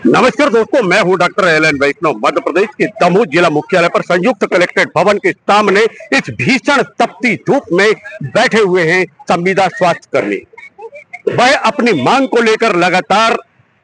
नमस्कार दोस्तों, मैं हूं डॉक्टर एल.एन. वैष्णव। मध्य प्रदेश के दमोह जिला मुख्यालय पर संयुक्त कलेक्ट्रेट भवन के सामने इस भीषण तपती धूप में बैठे हुए हैं संविदा स्वास्थ्य कर्मी। वह अपनी मांग को लेकर लगातार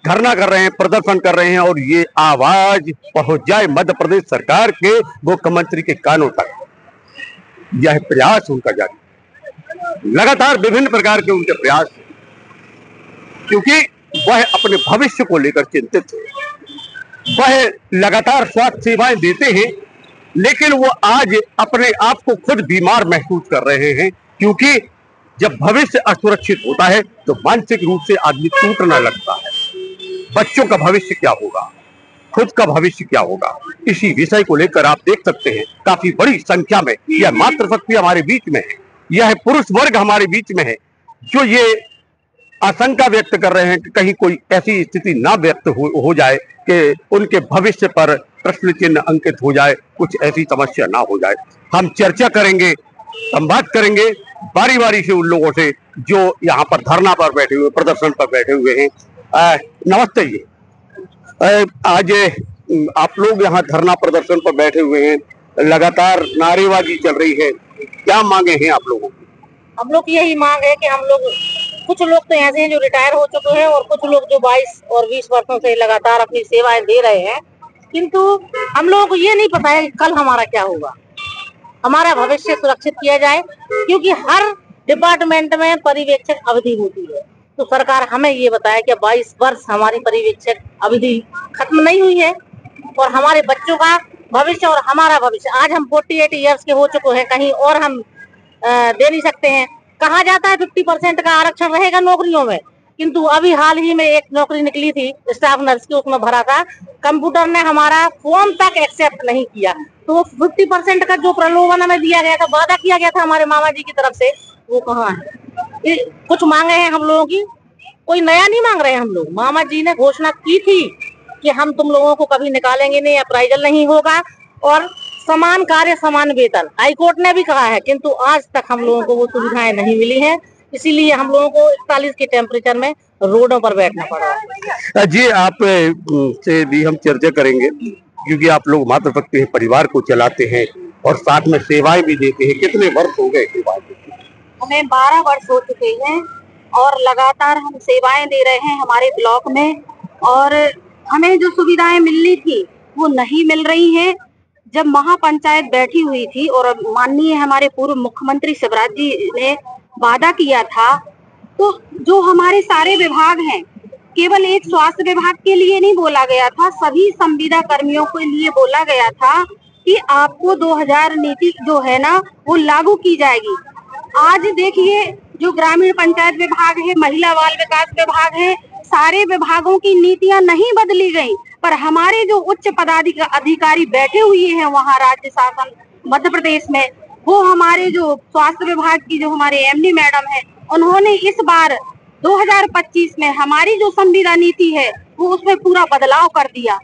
धरना कर रहे हैं, प्रदर्शन कर रहे हैं और ये आवाज पहुंच जाए मध्य प्रदेश सरकार के मुख्यमंत्री के कानों तक, यह प्रयास उनका जारी। लगातार विभिन्न प्रकार के उनके प्रयास, क्योंकि वह अपने भविष्य को लेकर चिंतित है। वह लगातार स्वास्थ्य सेवाएं देते हैं, लेकिन वो आज अपने आप को खुद बीमार महसूस कर रहे हैं, क्योंकि जब भविष्य असुरक्षित होता है तो मानसिक रूप से आदमी टूटने लगता है। बच्चों का भविष्य क्या होगा, खुद का भविष्य क्या होगा, इसी विषय को लेकर आप देख सकते हैं काफी बड़ी संख्या में यह मातृशक्ति हमारे बीच में है, यह पुरुष वर्ग हमारे बीच में है, जो ये आशंका व्यक्त कर रहे हैं कि कहीं कोई ऐसी स्थिति ना व्यक्त हो जाए कि उनके भविष्य पर प्रश्न चिन्ह अंकित हो जाए, कुछ ऐसी समस्या ना हो जाए। हम चर्चा करेंगे, संवाद करेंगे बारी बारी से उन लोगों से जो यहाँ पर धरना पर बैठे हुए, प्रदर्शन पर बैठे हुए हैं। नमस्ते जी, आज आप लोग यहाँ धरना प्रदर्शन पर बैठे हुए हैं, लगातार नारेबाजी चल रही है, क्या मांगे हैं आप लोगों की? हम लोग की यही मांग है कि हम लोग, कुछ लोग तो ऐसे हैं जो रिटायर हो चुके हैं और कुछ लोग जो 22 और 20 वर्षों से लगातार अपनी सेवाएं दे रहे हैं, किंतु हम लोगों को ये नहीं पता है कि कल हमारा क्या होगा, हमारा भविष्य सुरक्षित किया जाए, क्योंकि हर डिपार्टमेंट में पर्यवेक्षक अवधि होती है। तो सरकार हमें ये बताए कि 22 वर्ष हमारी पर्यवेक्षक अवधि खत्म नहीं हुई है और हमारे बच्चों का भविष्य और हमारा भविष्य, आज हम 48 ईयर्स के हो चुके हैं, कहीं और हम दे नहीं सकते हैं। कहा जाता है 50% का आरक्षण रहेगा नौकरियों में, किंतु अभी हाल ही में एक नौकरी निकली थी स्टाफ नर्स की, उसमें भरा था, कंप्यूटर ने हमारा फॉर्म तक एक्सेप्ट नहीं किया। तो 50% का जो प्रलोभन हमें दिया गया था, वादा किया गया था हमारे मामा जी की तरफ से, वो कहाँ है? कुछ मांगे हैं हम लोगों की, कोई नया नहीं मांग रहे हम लोग। मामा जी ने घोषणा की थी कि हम तुम लोगों को कभी निकालेंगे नहीं, अप्राइजल नहीं होगा और समान कार्य समान वेतन, हाईकोर्ट ने भी कहा है, किंतु आज तक हम लोगों को वो सुविधाएं नहीं मिली हैं। इसीलिए हम लोगों को 41 के टेम्परेचर में रोडों पर बैठना पड़ रहा है। जी, आप से भी हम चर्चा करेंगे, क्योंकि आप लोग मातृशक्ति हैं, परिवार को चलाते हैं और साथ में सेवाएं भी देते हैं। कितने वर्ष हो गए सेवाएं देते? हमें 12 वर्ष हो चुके हैं और लगातार हम सेवाएं दे रहे हैं हमारे ब्लॉक में, और हमें जो सुविधाएं मिलनी थी वो नहीं मिल रही है। जब महापंचायत बैठी हुई थी और माननीय हमारे पूर्व मुख्यमंत्री शिवराज जी ने वादा किया था, तो जो हमारे सारे विभाग हैं, केवल एक स्वास्थ्य विभाग के लिए नहीं बोला गया था, सभी संविदा कर्मियों के लिए बोला गया था कि आपको 2000 नीति जो है ना वो लागू की जाएगी। आज देखिए, जो ग्रामीण पंचायत विभाग है, महिला बाल विकास विभाग है, सारे विभागों की नीतियां नहीं बदली गई, पर हमारे जो उच्च पदाधिकारी बैठे हुए हैं वहाँ राज्य शासन मध्य प्रदेश में, वो हमारे जो स्वास्थ्य विभाग की जो हमारे एमडी मैडम है, उन्होंने इस बार 2025 में हमारी जो संविदा नीति है वो उसमें पूरा बदलाव कर दिया।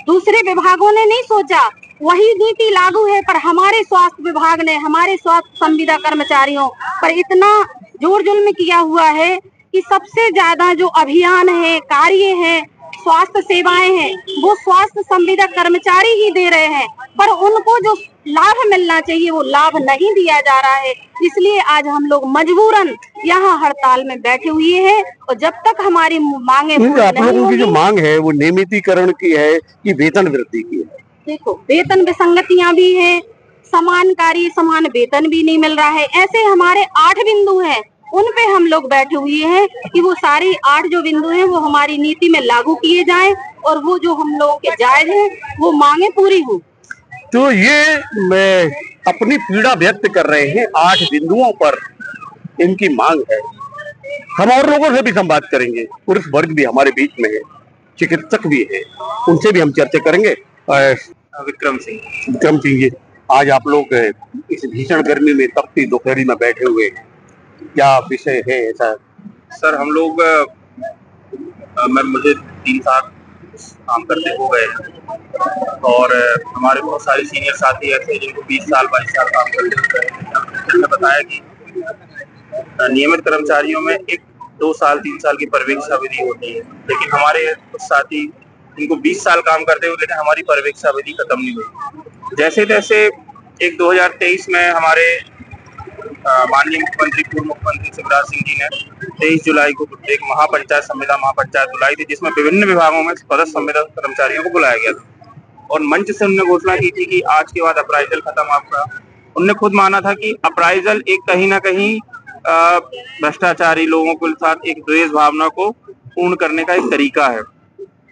दूसरे विभागों ने नहीं सोचा, वही नीति लागू है, पर हमारे स्वास्थ्य विभाग ने हमारे स्वास्थ्य संविदा कर्मचारियों पर इतना जोर जुल्म किया हुआ है कि सबसे ज्यादा जो अभियान है, कार्य है, स्वास्थ्य सेवाएं हैं, वो स्वास्थ्य संविदा कर्मचारी ही दे रहे हैं, पर उनको जो लाभ मिलना चाहिए वो लाभ नहीं दिया जा रहा है। इसलिए आज हम लोग मजबूरन यहाँ हड़ताल में बैठे हुए हैं और जब तक हमारी मांगे आप लोगों की जो मांग है वो नियमितीकरण की है कि वेतन वृद्धि की है? देखो, वेतन विसंगतियां भी हैं, समान कार्य समान वेतन भी नहीं मिल रहा है। ऐसे हमारे 8 बिंदु हैं, उन पे हम लोग बैठे हुए हैं कि वो सारी 8 जो बिंदु हैं वो हमारी नीति में लागू किए जाएं और वो जो हम लोगों के जायज हैं वो मांगे पूरी हो। तो ये मैं अपनी पीड़ा व्यक्त कर रहे हैं, 8 बिंदुओं पर इनकी मांग है। हम और लोगों से भी संवाद करेंगे, पुरुष वर्ग भी हमारे बीच में है, चिकित्सक भी है, उनसे भी हम चर्चा करेंगे। विक्रम सिंह जी, आज आप लोग इस भीषण गर्मी में तपती दोपहरी में बैठे हुए हैं, क्या विषय है ऐसा? सर हम लोग मुझे 3 साल काम करते हो गए हैं और हमारे बहुत सारे सीनियर साथी ऐसे हैं जिनको 20 साल 22 साल काम करते हो गए हैं। मैंने बताया कि नियमित कर्मचारियों में 1-2 साल 3 साल की पर्यवेक्षा अवधि होती है, लेकिन हमारे कुछ साथी इनको 20 साल काम करते हुए लेकिन हमारी पर्यवेक्षा अवधि खत्म नहीं हुई। जैसे तैसे एक 2023 में हमारे माननीय मुख्यमंत्री पूर्व मुख्यमंत्री शिवराज सिंह जी ने 23 जुलाई को एक महापंचायत बुलाई थी, जिसमें विभिन्न विभागों में पदस्थ संविदा कर्मचारियों को बुलाया गया था और मंच से उन्होंने घोषणा की थी कि आज के बाद अप्राइजल खत्म आपका। उनने खुद माना था कि अप्राइजल एक कहीं ना कहीं भ्रष्टाचारी लोगों के साथ एक द्वेष भावना को पूर्ण करने का एक तरीका है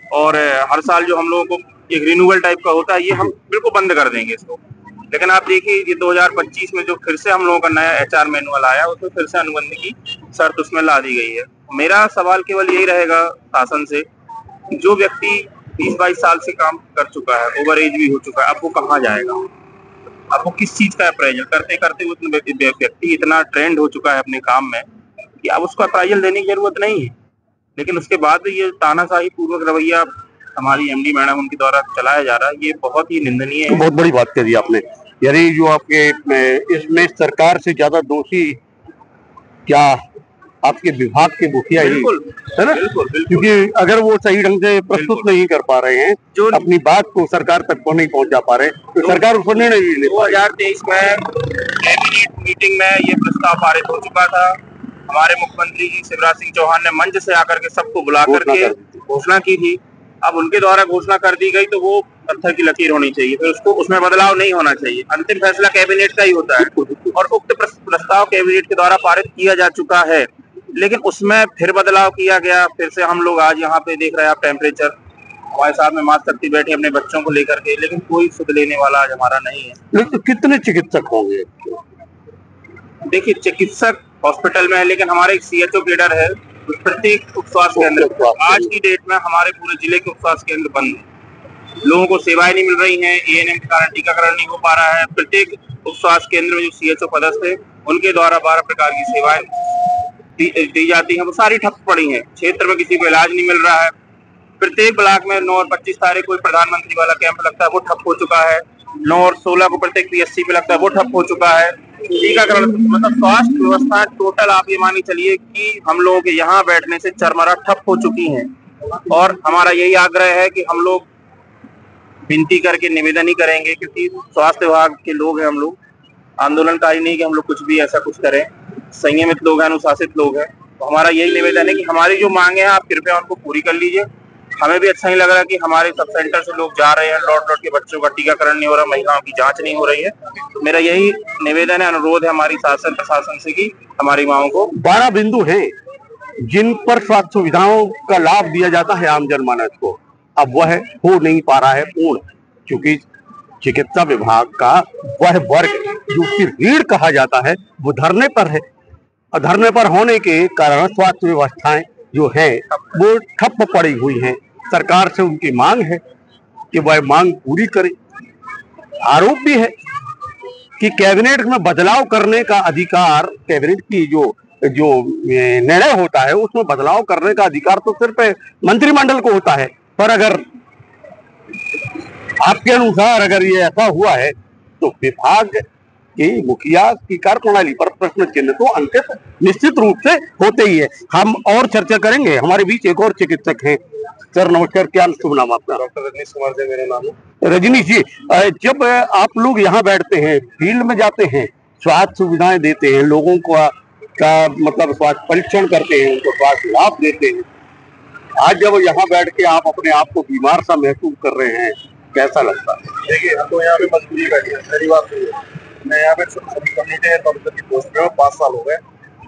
और हर साल जो हम लोगों को एक रिन्यूअल टाइप का होता है, ये हम बिल्कुल बंद कर देंगे इसको। लेकिन आप देखिए ये 2025 में जो फिर से हम लोगों का नया HR मैनुअल आया, उसमें फिर से अनुबंध की शर्त उसमें ला दी गई है। मेरा सवाल केवल यही रहेगा शासन से, जो व्यक्ति 20-22 साल से काम कर चुका है, ओवर एज भी हो चुका है, अब वो कहाँ जाएगा? अब वो किस चीज का अप्राइजल करते करते व्यक्ति इतना ट्रेंड हो चुका है अपने काम में कि अब उसको अप्राइजल देने की जरूरत नहीं है। लेकिन उसके बाद भी ये तानाशाही पूर्वक रवैया हमारी MD मैडम उनके द्वारा चलाया जा रहा है, ये बहुत ही निंदनीय है। बहुत बड़ी बात करी आपने, यानी जो आपके इसमें सरकार से ज्यादा दोषी क्या आपके विभाग के मुखिया ही है ना? बिल्कुल। क्योंकि अगर वो सही ढंग से प्रस्तुत नहीं कर पा रहे हैं, जो अपनी बात को सरकार तक को नहीं पहुंचा पा रहे, तो सरकार उस पर निर्णय नहीं ले पा रही। 2023 में कैबिनेट मीटिंग में ये प्रस्ताव पारित हो चुका था। हमारे मुख्यमंत्री जी शिवराज सिंह चौहान ने मंच से आकर के सबको बुला करके घोषणा की थी। अब उनके द्वारा घोषणा कर दी गई तो वो पत्थर की लकीर होनी चाहिए, फिर उसको उसमें बदलाव नहीं होना चाहिए। अंतिम फैसला कैबिनेट का ही होता है और उक्त प्रस्ताव कैबिनेट के द्वारा पारित किया जा चुका है, लेकिन उसमें फिर बदलाव किया गया। फिर से हम लोग आज यहाँ पे देख रहे हैं आप टेम्परेचर, हमारे साथ में मास्क शक्ति बैठी अपने बच्चों को लेकर के, लेकिन कोई सुध लेने वाला आज हमारा नहीं है। तो कितने चिकित्सक होंगे? देखिए चिकित्सक हॉस्पिटल में है, लेकिन हमारे एक CHO केडर है प्रत्येक उप स्वास्थ्य केंद्र। आज की डेट में हमारे पूरे जिले के उप स्वास्थ्य केंद्र बंद है, लोगों को सेवाएं नहीं मिल रही हैं, ANM के कारण टीकाकरण नहीं हो पा रहा है। प्रत्येक उप स्वास्थ्य केंद्र में जो CHO पदस्थ है उनके द्वारा 12 प्रकार की सेवाएं दी जाती हैं, वो सारी ठप पड़ी हैं। क्षेत्र में किसी को इलाज नहीं मिल रहा है। प्रत्येक ब्लॉक में 9 और 25 तारीख को प्रधानमंत्री वाला कैंप लगता है, वो ठप हो चुका है। 9 और 16 को प्रत्येक PSC में लगता है, वो ठप हो चुका है। टीकाकरण मतलब स्वास्थ्य व्यवस्था टोटल आप ये मानी चलिए कि हम लोगों के यहाँ बैठने से चरमरा ठप हो चुकी हैं। और हमारा यही आग्रह है कि हम लोग विनती करके निवेदन ही करेंगे, क्योंकि स्वास्थ्य विभाग के लोग हैं हम लोग, आंदोलनकारी नहीं कि हम लोग कुछ भी ऐसा कुछ करें, संयमित लोग हैं, अनुशासित लोग हैं। तो हमारा यही निवेदन है कि हमारी जो मांगे हैं आप कृपया उनको पूरी कर लीजिए। हमें भी अच्छा नहीं लग रहा कि हमारे सब सेंटर से लोग जा रहे हैं, लौट के बच्चों का टीकाकरण नहीं हो रहा, महिलाओं की जांच नहीं हो रही है। तो मेरा यही निवेदन है, अनुरोध है हमारी शासन प्रशासन से कि हमारी मांगों को 12 बिंदु हैं जिन पर स्वास्थ्य सुविधाओं का लाभ दिया जाता है आम जनमानस को, अब वह हो नहीं पा रहा है पूर्ण, क्योंकि चिकित्सा विभाग का वह वर्ग जो कि रीढ़ कहा जाता है वो धरने पर है, और धरने पर होने के कारण स्वास्थ्य व्यवस्थाएं जो है वो ठप पड़ी हुई हैं। सरकार से उनकी मांग है कि वह मांग पूरी करे। आरोप भी है कि कैबिनेट में बदलाव करने का अधिकार, कैबिनेट की जो निर्णय होता है उसमें बदलाव करने का अधिकार तो सिर्फ मंत्रिमंडल को होता है। पर अगर आपके अनुसार अगर ये ऐसा हुआ है तो विभाग के मुखिया की कार्यप्रणाली पर प्रश्न चिन्ह तो अंकित निश्चित रूप से होते ही है। हम और चर्चा करेंगे, हमारे बीच एक और चिकित्सक हैं। सर नमस्कार, क्या शुभ नाम आपका? डॉक्टर रजनीश कुमार जी मेरा नाम है। रजनीश जी, जब आप लोग यहाँ बैठते हैं, फील्ड में जाते हैं, स्वास्थ्य सुविधाएं देते हैं, लोगों का मतलब स्वास्थ्य परीक्षण करते हैं, उनको स्वास्थ्य लाभ देते हैं, आज जब यहाँ बैठ के आप अपने आप को बीमार सा महसूस कर रहे हैं, कैसा लगता है? देखिए हम तो यहाँ पे मजबूरी बैठी है, पहली बात तो ये मैं यहाँ पे कम्युनिटी हेल्थ ऑफिसर की पोस्ट पे 5 साल हो गए,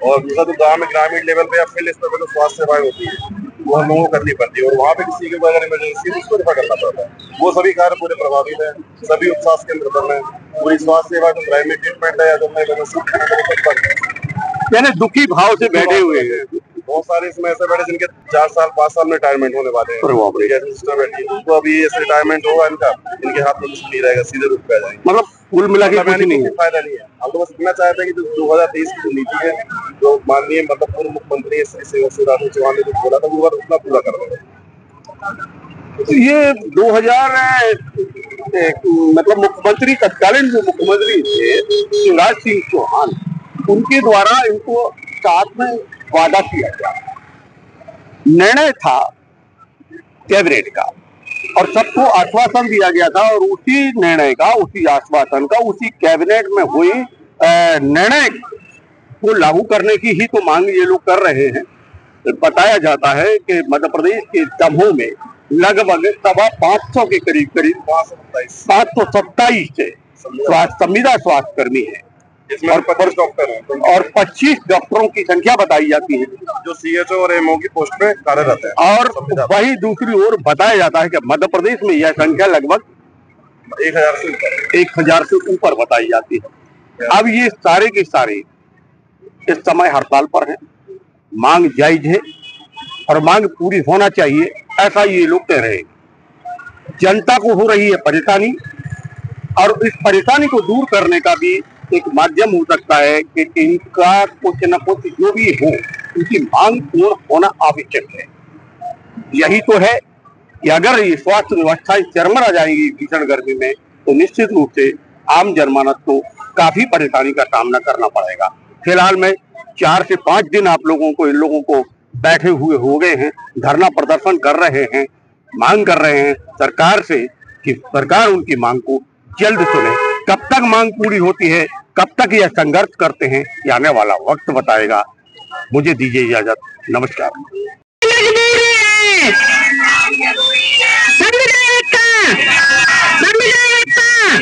और दूसरा तो गाँव में ग्रामीण लेवल पे या फील्ड स्तर पे जो स्वास्थ्य सेवाएं होती है वो हम लोगों को करनी पड़ती है, और वहाँ पे किसी के अगर इमरजेंसी है उसको रेफर करना पड़ता है। वो सभी कार्य पूरे प्रभावित है, सभी उप स्वास्थ्य केंद्र पर है, पूरी स्वास्थ्य सेवा जो प्राइमरी ट्रीटमेंट है या जो यानी दुखी भाव से बैठे हुए हैं। बहुत सारे इसमें ऐसे बैठे जिनके 4 साल 5 साल में रिटायरमेंट होने वाले हैं। जैसे सिस्टर बैठी है, उनको अभी ऐसे रिटायरमेंट होगा इनका, इनके हाथ में कुछ नहीं रहेगा, सीधे रुक पे आ जाएंगे। मतलब कुल मिला के कुछ नहीं है, फायदा नहीं है। हम तो बस इतना चाहते हैं कि जो 2023 की जो नीति है, जो माननीय मतलब पूर्व मुख्यमंत्री शिवराज सिंह चौहान ने जो बोला था वो उतना पूरा कर रहे हैं। ये 2000 मतलब मुख्यमंत्री तत्कालीन जो मुख्यमंत्री थे शिवराज सिंह चौहान, उनके द्वारा इनको साथ में वादा किया गया, निर्णय था कैबिनेट का और सबको आश्वासन दिया गया था और उसी निर्णय का, उसी आश्वासन का, उसी कैबिनेट में हुई निर्णय को लागू करने की ही तो मांग ये लोग कर रहे हैं। बताया जाता है कि मध्य प्रदेश के दमोह में लगभग 550 के करीब 527 से संविदा स्वास्थ्य कर्मी है और 25 डॉक्टर हैं और 25 डॉक्टरों की संख्या बताई जाती है जो CHO और MO की पोस्ट पे कार्यरत है। और वही दूसरी ओर बताया जाता है कि मध्य प्रदेश में यह संख्या लगभग 1000 से ऊपर बताई जाती है। अब ये सारे के सारे इस समय हड़ताल पर हैं। मांग जायज है और मांग पूरी होना चाहिए, ऐसा ये लोग कह रहे हैं। जनता को हो रही है परेशानी और इस परेशानी को दूर करने का भी एक माध्यम हो सकता है कि इनका कुछ न कुछ जो भी हो, उनकी मांग पूर्ण होना आवश्यक है। यही तो है कि अगर ये स्वास्थ्य व्यवस्था चरमरा जाएगी भीषण गर्मी में, तो निश्चित रूप से आम जनमानस को काफी परेशानी का सामना करना पड़ेगा। फिलहाल में 4 से 5 दिन आप लोगों को, इन लोगों को बैठे हुए हो गए हैं, धरना प्रदर्शन कर रहे हैं, मांग कर रहे हैं सरकार से कि सरकार उनकी मांग को जल्द सुने। कब तक मांग पूरी होती है, कब तक यह संघर्ष करते हैं, ये आने वाला वक्त बताएगा। मुझे दीजिए इजाजत, नमस्कार। संविधान